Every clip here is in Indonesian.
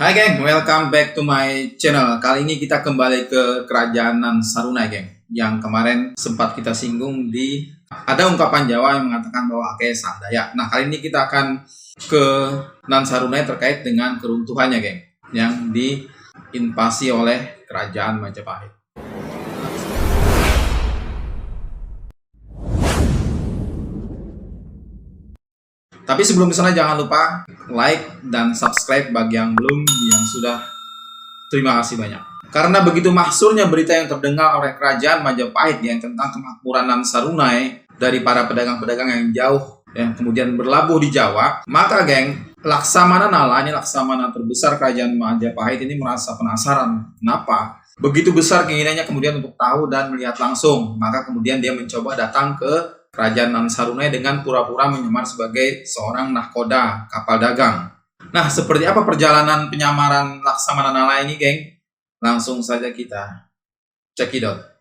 Hai geng, welcome back to my channel. Kali ini kita kembali ke kerajaan Nan Sarunai geng. Yang kemarin sempat kita singgung ada ungkapan Jawa yang mengatakan bahwa Ake Sandaya. Nah kali ini kita akan ke Nan Sarunai terkait dengan keruntuhannya geng. Yang diinvasi oleh kerajaan Majapahit. Tapi sebelum kesana jangan lupa like dan subscribe bagi yang belum, yang sudah. Terima kasih banyak. Karena begitu mahsurnya berita yang terdengar oleh kerajaan Majapahit yang tentang kemakmuran Nan Sarunai dari para pedagang-pedagang yang jauh yang kemudian berlabuh di Jawa, maka geng, Laksamana Nala, ini laksamana terbesar kerajaan Majapahit ini merasa penasaran. Kenapa? Begitu besar keinginannya kemudian untuk tahu dan melihat langsung, maka kemudian dia mencoba datang ke kerajaan Nan Sarunai dengan pura-pura menyamar sebagai seorang nahkoda, kapal dagang. Nah, seperti apa perjalanan penyamaran Laksamana Nala ini, geng? Langsung saja kita cekidot.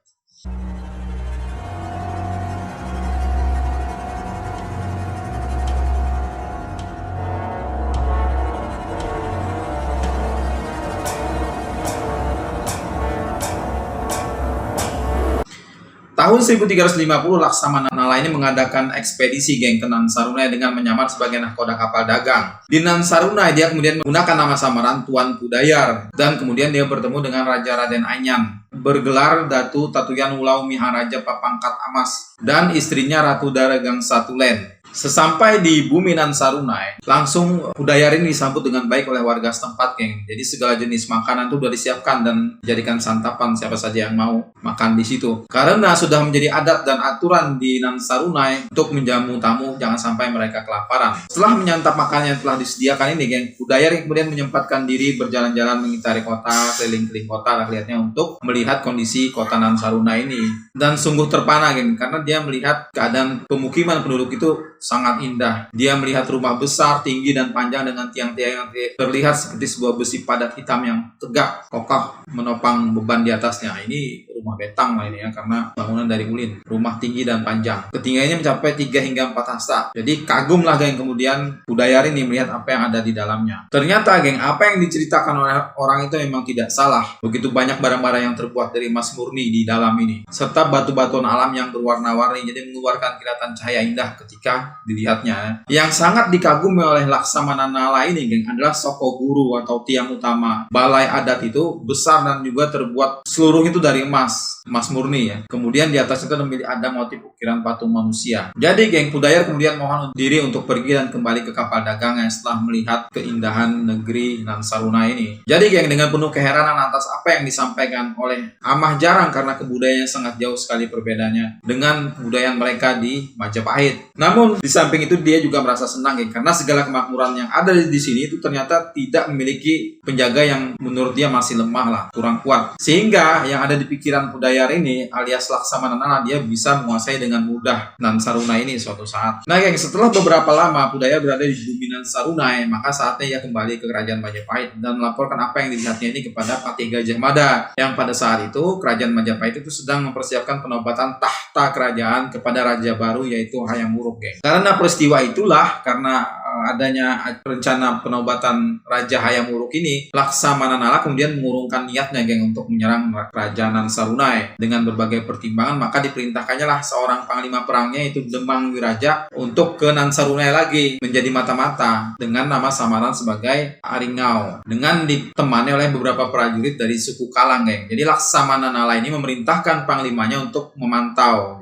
Tahun 1350, Laksamana Nala ini mengadakan ekspedisi geng ke Nan Sarunai dengan menyamar sebagai nahkoda kapal dagang. Di Nan Sarunai dia kemudian menggunakan nama samaran Tuan Pudayar dan kemudian dia bertemu dengan Raja Raden Anyan bergelar Datu Tatuyan Wulau Miharaja Papangkat Amas dan istrinya Ratu Daregang Satulen. Sesampai di bumi Nan Sarunai, langsung Pudayar ini disambut dengan baik oleh warga setempat, geng. Jadi segala jenis makanan itu sudah disiapkan dan dijadikan santapan siapa saja yang mau makan di situ. Karena sudah menjadi adat dan aturan di Nan Sarunai untuk menjamu tamu jangan sampai mereka kelaparan. Setelah menyantap makanan yang telah disediakan ini, geng, Pudayar kemudian menyempatkan diri berjalan-jalan mengitari kota, keliling-keliling kota rakyatnya untuk melihat kondisi kota Nan Sarunai ini. Dan sungguh terpana, geng, karena dia melihat keadaan pemukiman penduduk itu sangat indah. Dia melihat rumah besar, tinggi dan panjang dengan tiang-tiang yang terlihat seperti sebuah besi padat hitam yang tegak, kokoh, menopang beban di atasnya. Ini rumah betang lah ini ya, karena bangunan dari ulin. Rumah tinggi dan panjang. Ketinggiannya mencapai 3 hingga 4 hasta. Jadi kagum lah geng kemudian Pudayar ini melihat apa yang ada di dalamnya. Ternyata geng, apa yang diceritakan oleh orang itu memang tidak salah. Begitu banyak barang-barang yang terbuat dari emas murni di dalam ini. Serta batu-batuan alam yang berwarna-warni, jadi mengeluarkan kilatan cahaya indah ketika dilihatnya. Yang sangat dikagumi oleh Laksamana Nala ini geng adalah Soko Guru atau tiang utama balai adat itu besar dan juga terbuat seluruh itu dari emas murni ya. Kemudian di atasnya itu ada motif ukiran patung manusia. Jadi geng, Pudayar kemudian mohon diri untuk pergi dan kembali ke kapal dagangnya setelah melihat keindahan negeri Nan Sarunai ini. Jadi geng, dengan penuh keheranan atas apa yang disampaikan oleh Amah Jarang karena kebudayaannya sangat jauh sekali perbedaannya dengan kebudayaan mereka di Majapahit. Namun di samping itu dia juga merasa senang geng, karena segala kemakmuran yang ada di sini itu ternyata tidak memiliki penjaga yang menurut dia masih lemah lah, kurang kuat. Sehingga yang ada di pikiran Pudayar ini alias Laksamana Nala, dia bisa menguasai dengan mudah Nan Sarunai ini suatu saat. Nah geng, setelah beberapa lama Pudayar berada di bumi Nan Sarunai, maka saatnya ia kembali ke kerajaan Majapahit dan melaporkan apa yang dilihatnya ini kepada Patih Gajah Mada, yang pada saat itu kerajaan Majapahit itu sedang mempersiapkan penobatan tahta kerajaan kepada raja baru yaitu Hayam Wuruk geng. Karena peristiwa itulah, karena adanya rencana penobatan Raja Hayam Wuruk ini, Laksamana Nala kemudian mengurungkan niatnya geng untuk menyerang kerajaan Nan Sarunai. Dengan berbagai pertimbangan maka diperintahkannya lah seorang panglima perangnya yaitu Demang Wiraja untuk ke Nan Sarunai lagi menjadi mata-mata dengan nama samaran sebagai Aringau, dengan ditemani oleh beberapa prajurit dari suku Kalang geng. Jadi Laksamana Nala ini memerintahkan panglimanya untuk memantau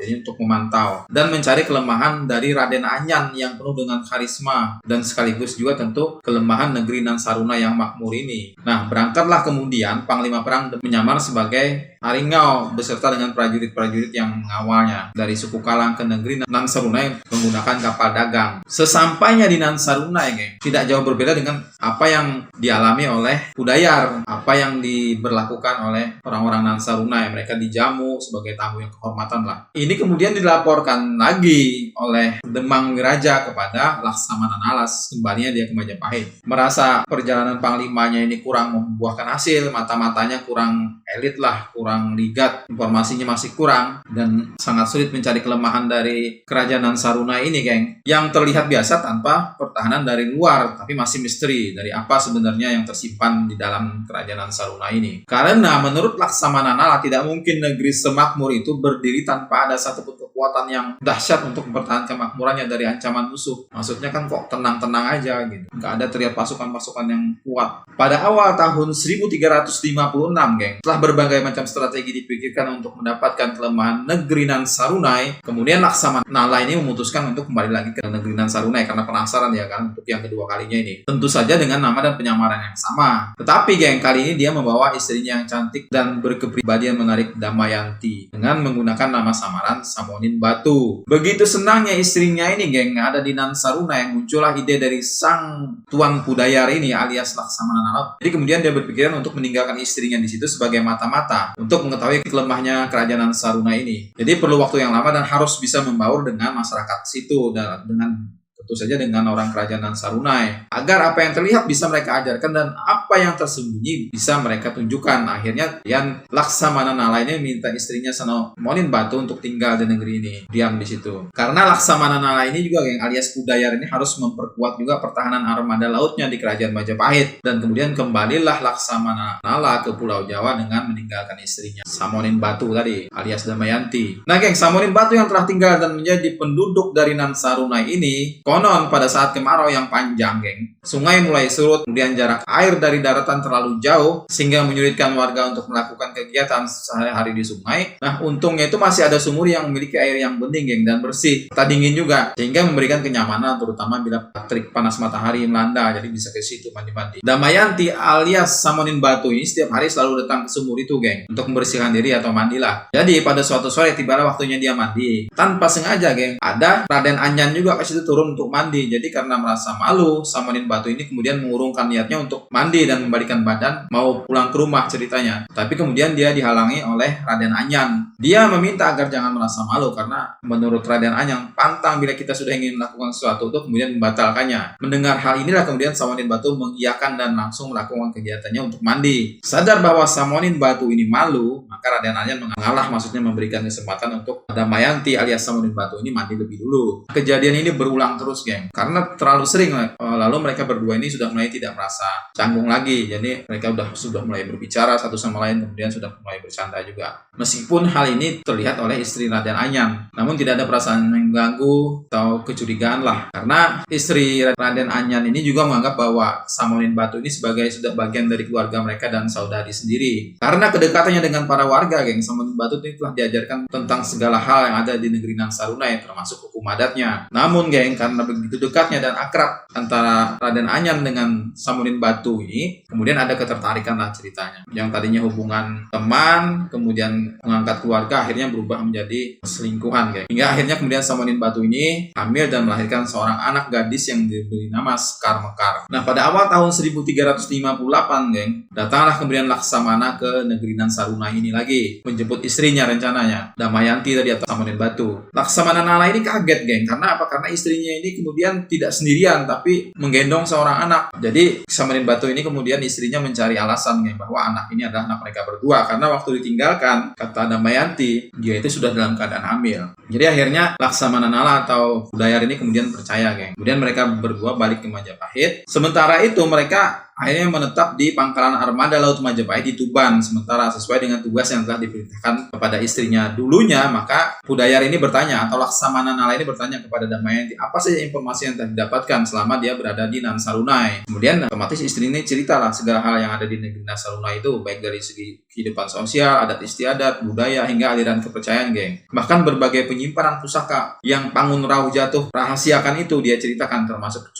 dan mencari kelemahan dari Raden Anyan yang penuh dengan karisma dan sekaligus juga tentu kelemahan negeri Nan Sarunai yang makmur ini. Nah, berangkatlah kemudian panglima perang menyamar sebagai Aringau beserta dengan prajurit-prajurit yang mengawalnya dari suku Kalang ke negeri Nan Sarunai menggunakan kapal dagang. Sesampainya di Nan Sarunai, geng, tidak jauh berbeda dengan apa yang dialami oleh Pudayar, apa yang diberlakukan oleh orang-orang Nan Sarunai. Mereka dijamu sebagai tamu yang kehormatan lah. Ini kemudian dilaporkan lagi oleh Demang Wiraja kepada Laksamana Nala kembalinya dia ke Majapahit. Merasa perjalanan panglimanya ini kurang membuahkan hasil, mata-matanya kurang elit lah, kurang kurang ligat, informasinya masih kurang, dan sangat sulit mencari kelemahan dari kerajaan Nansaruna ini, geng. Yang terlihat biasa tanpa pertahanan dari luar, tapi masih misteri dari apa sebenarnya yang tersimpan di dalam kerajaan Nansaruna ini. Karena menurut Laksamana Nala tidak mungkin negeri semakmur itu berdiri tanpa ada satupun kekuatan yang dahsyat untuk mempertahankan makmurannya dari ancaman musuh. Maksudnya kan kok tenang-tenang aja gitu. Nggak ada terlihat pasukan-pasukan yang kuat. Pada awal tahun 1356, geng, setelah berbagai macam strategi dipikirkan untuk mendapatkan kelemahan negeri Nansarunai, kemudian Laksamana Nala ini memutuskan untuk kembali lagi ke negeri Nansarunai karena penasaran ya kan untuk yang kedua kalinya ini. Tentu saja dengan nama dan penyamaran yang sama. Tetapi geng, kali ini dia membawa istrinya yang cantik dan berkepribadian menarik, Damayanti, dengan menggunakan nama samaran Samonin Batu. Begitu senangnya istrinya ini, geng, ada di Nansaruna yang muncullah ide dari sang Tuan Pudayar ini alias Laksamana Nala. Jadi kemudian dia berpikiran untuk meninggalkan istrinya di situ sebagai mata-mata untuk mengetahui kelemahnya kerajaan Nansaruna ini. Jadi perlu waktu yang lama dan harus bisa membaur dengan masyarakat situ dan dengan tentu saja dengan orang kerajaan Nansarunai, agar apa yang terlihat bisa mereka ajarkan dan apa yang tersembunyi bisa mereka tunjukkan. Akhirnya Laksamana Nala ini minta istrinya Samonin Batu untuk tinggal di negeri ini, diam di situ. Karena Laksamana Nala ini juga yang alias Pudayar ini harus memperkuat juga pertahanan armada lautnya di kerajaan Majapahit. Dan kemudian kembalilah Laksamana Nala ke Pulau Jawa dengan meninggalkan istrinya Samonin Batu tadi alias Damayanti. Nah, geng, Samonin Batu yang telah tinggal dan menjadi penduduk dari Nansarunai ini, konon pada saat kemarau yang panjang, geng, sungai mulai surut, kemudian jarak air dari daratan terlalu jauh sehingga menyulitkan warga untuk melakukan kegiatan sehari-hari di sungai. Nah, untungnya itu masih ada sumur yang memiliki air yang bening, geng, dan bersih, tak dingin juga, sehingga memberikan kenyamanan terutama bila terik panas matahari melanda, jadi bisa ke situ mandi-mandi. Damayanti alias Samonin Batu ini setiap hari selalu datang ke sumur itu, geng, untuk membersihkan diri atau mandilah. Jadi pada suatu sore tibalah waktunya dia mandi. Tanpa sengaja, geng, ada Raden Anyan juga ke situ turun untuk mandi. Jadi karena merasa malu, Samonin Batu ini kemudian mengurungkan niatnya untuk mandi dan membalikan badan mau pulang ke rumah ceritanya. Tapi kemudian dia dihalangi oleh Raden Anyan. Dia meminta agar jangan merasa malu karena menurut Raden Anyan pantang bila kita sudah ingin melakukan sesuatu itu kemudian membatalkannya. Mendengar hal inilah kemudian Samonin Batu mengiyakan dan langsung melakukan kegiatannya untuk mandi. Sadar bahwa Samonin Batu ini malu, maka Raden Anyan mengalah, maksudnya memberikan kesempatan untuk Damayanti alias Samonin Batu ini mandi lebih dulu. Kejadian ini berulang terus, geng, karena terlalu sering. Lalu mereka berdua ini sudah mulai tidak merasa canggung lagi. Jadi mereka sudah mulai berbicara satu sama lain, kemudian sudah mulai bercanda juga. Meskipun hal ini terlihat oleh istri Raden Anyan, namun tidak ada perasaan yang mengganggu atau kecurigaan lah, karena istri Raden Anyan ini juga menganggap bahwa Samonin Batu ini sebagai sudah bagian dari keluarga mereka dan saudari sendiri. Karena kedekatannya dengan para warga, geng, Samonin Batu ini telah diajarkan tentang segala hal yang ada di negeri Nansarunai, termasuk hukum adatnya. Namun, geng, karena begitu dekatnya dan akrab antara Raden Anyan dengan Samonin Batu ini, kemudian ada ketertarikan lah ceritanya. Yang tadinya hubungan teman, kemudian mengangkat keluarga, akhirnya berubah menjadi selingkuhan, geng. Hingga akhirnya kemudian Samonin Batu ini hamil dan melahirkan seorang anak gadis yang diberi nama Sekar Mekar. Nah, pada awal tahun 1358, geng, datanglah kemudian Laksamana ke negeri Nansarunai ini lagi, menjemput istrinya rencananya, Damayanti tadi atau Samonin Batu. Laksamana Nala ini kaget, geng, karena apa? Karena istrinya ini kemudian tidak sendirian tapi menggendong seorang anak. Jadi Samonin Batu ini kemudian istrinya mencari alasan, geng, bahwa anak ini adalah anak mereka berdua, karena waktu ditinggalkan, kata Damayanti, dia itu sudah dalam keadaan hamil. Jadi akhirnya Laksamana Nala atau Pudayar ini kemudian percaya, geng. Kemudian mereka berdua balik ke Majapahit. Sementara itu mereka akhirnya menetap di pangkalan armada laut Majapahit di Tuban sementara sesuai dengan tugas yang telah diperintahkan kepada istrinya dulunya. Maka Pudayar ini bertanya, atau Laksamana Nala ini bertanya kepada Damayanti, apa saja informasi yang telah didapatkan selama dia berada di Nansarunai. Kemudian otomatis istri ini ceritalah segala hal yang ada di negeri Nansarunai itu, baik dari segi kehidupan sosial, adat istiadat, budaya, hingga aliran kepercayaan, geng. Bahkan berbagai penyimpanan pusaka yang Pangun Rahu Jatuh rahasiakan itu dia ceritakan, termasuk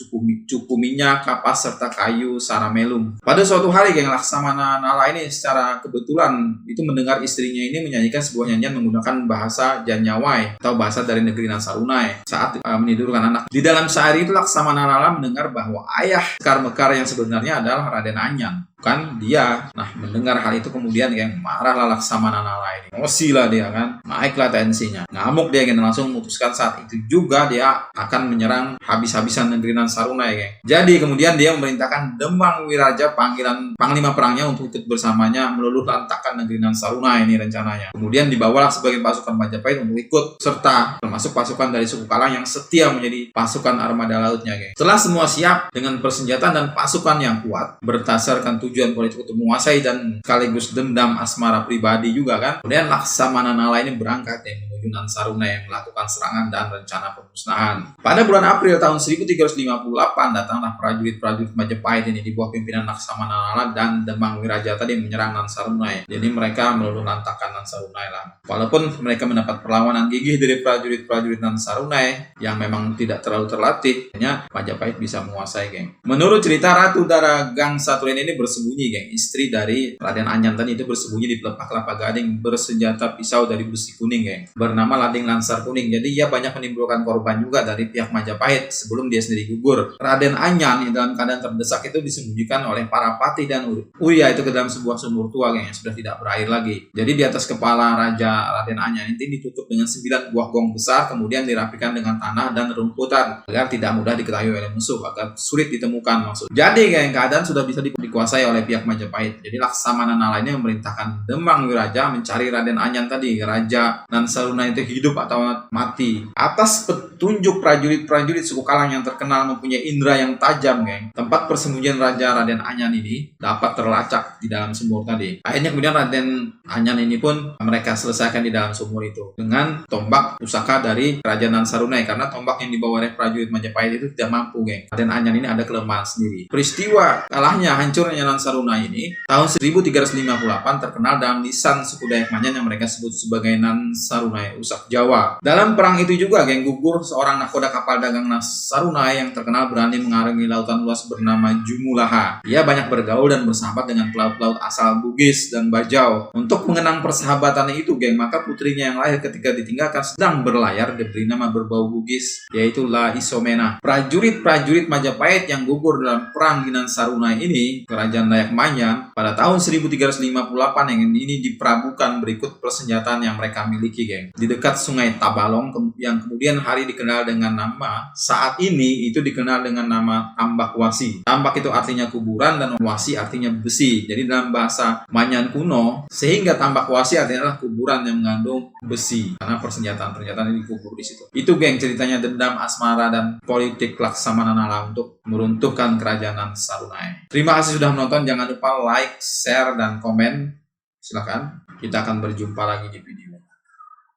cupu minyak, kapas, serta kayu Saramelum. Pada suatu hari, geng, Laksamana Nala ini secara kebetulan itu mendengar istrinya ini menyanyikan sebuah nyanyian menggunakan bahasa Janyawai atau bahasa dari negeri Nansarunai saat menidurkan anak. Di dalam sehari itu Laksamana Nala mendengar bahwa ayah Sekar Mekar yang sebenarnya adalah Raden Anyan. bukan dia. Nah, mendengar hal itu kemudian geng, marahlah Laksamana Nala ini. Emosi lah dia kan, naiklah tensinya. Ngamuk dia geng, langsung memutuskan saat itu juga dia akan menyerang habis-habisan negeri Nansaruna ya geng. Jadi kemudian dia memerintahkan Demang Wiraja panggilan panglima perangnya untuk ikut bersamanya meluluh lantakkan negeri Nansaruna ini rencananya. Kemudian dibawalah sebagai pasukan Majapahit untuk ikut serta termasuk pasukan dari suku Kalang yang setia menjadi pasukan armada lautnya geng. Setelah semua siap dengan persenjataan dan pasukan yang kuat berdasarkan tujuan politik untuk menguasai dan sekaligus dendam asmara pribadi juga kan. Kemudian Laksamana Nala ini berangkat ya menuju Nansaruna yang melakukan serangan dan rencana pemusnahan. Pada bulan April tahun 1358 datanglah prajurit-prajurit Majapahit ini di bawah pimpinan Laksamana Nala dan Demang Wiraja tadi menyerang Nansaruna. Jadi mereka meluluh lantakkan Nansaruna lah. Walaupun mereka mendapat perlawanan gigih dari prajurit-prajurit Nansaruna yang memang tidak terlalu terlatih, hanya Majapahit bisa menguasai geng. Menurut cerita Ratu Dara Gang Satulen ini bersembunyi geng, istri dari Raden Anyan tadi itu bersembunyi di pelepah kelapa gading bersenjata pisau dari besi kuning geng, bernama Lading Lansar Kuning. Jadi ia banyak menimbulkan korban juga dari pihak Majapahit sebelum dia sendiri gugur. Raden Anyan yang dalam keadaan terdesak itu disembunyikan oleh para patih dan Uya itu ke dalam sebuah sumur tua geng, yang sudah tidak berair lagi. Jadi di atas kepala Raja Raden Anyan ini ditutup dengan 9 buah gong besar, kemudian dirapikan dengan tanah dan rumputan agar tidak mudah diketahui oleh musuh, agar sulit ditemukan maksud. Jadi geng, keadaan sudah bisa dikuasai oleh pihak Majapahit. Jadi Laksamana Nala ini memerintahkan Demang Wiraja mencari Raden Anyan tadi, Raja Nansaruna itu hidup atau mati. Atas petunjuk prajurit-prajurit suku Kalang yang terkenal mempunyai indera yang tajam geng, tempat persembunyian Raja Raden Anyan ini dapat terlacak di dalam sumur tadi. Akhirnya kemudian Raden Anyan ini pun mereka selesaikan di dalam sumur itu dengan tombak pusaka dari Kerajaan Nansaruna, karena tombak yang dibawa oleh prajurit Majapahit itu tidak mampu geng. Raden Anyan ini ada kelemahan sendiri. Peristiwa kalahnya hancurnya Nansaruna ini tahun 1358 terkenal dalam lisan suku Dayak Manyan yang mereka sebut sebagai Nansaruna Usak Jawa. Dalam perang itu juga geng, gugur seorang nakoda kapal dagang Nansaruna yang terkenal berani mengarungi lautan luas bernama Jumulaha. Ia banyak bergaul dan bersahabat dengan pelaut-pelaut asal Bugis dan Bajau. Untuk mengenang persahabatannya itu geng, maka putrinya yang lahir ketika ditinggalkan sedang berlayar diberi nama berbau Bugis, yaitu La Isomena. Prajurit-prajurit Majapahit yang gugur dalam perang di Nansaruna ini, kerajaan Dayak Manyan, pada tahun 1358 yang ini diprabukan berikut persenjataan yang mereka miliki geng, di dekat sungai Tabalong yang kemudian hari dikenal dengan nama, saat ini itu dikenal dengan nama Tambak Wasi. Tambak itu artinya kuburan dan Wasi artinya besi. Jadi dalam bahasa Manyan kuno, sehingga Tambak Wasi artinya adalah kuburan yang mengandung besi, karena persenjataan-persenjataan ini dikubur di situ. Itu geng ceritanya dendam asmara dan politik Laksamana Nala untuk meruntuhkan kerajaan Nansaruna. Terima kasih sudah menonton. Jangan lupa like, share, dan komen. Silakan. Kita akan berjumpa lagi di video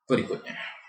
berikutnya.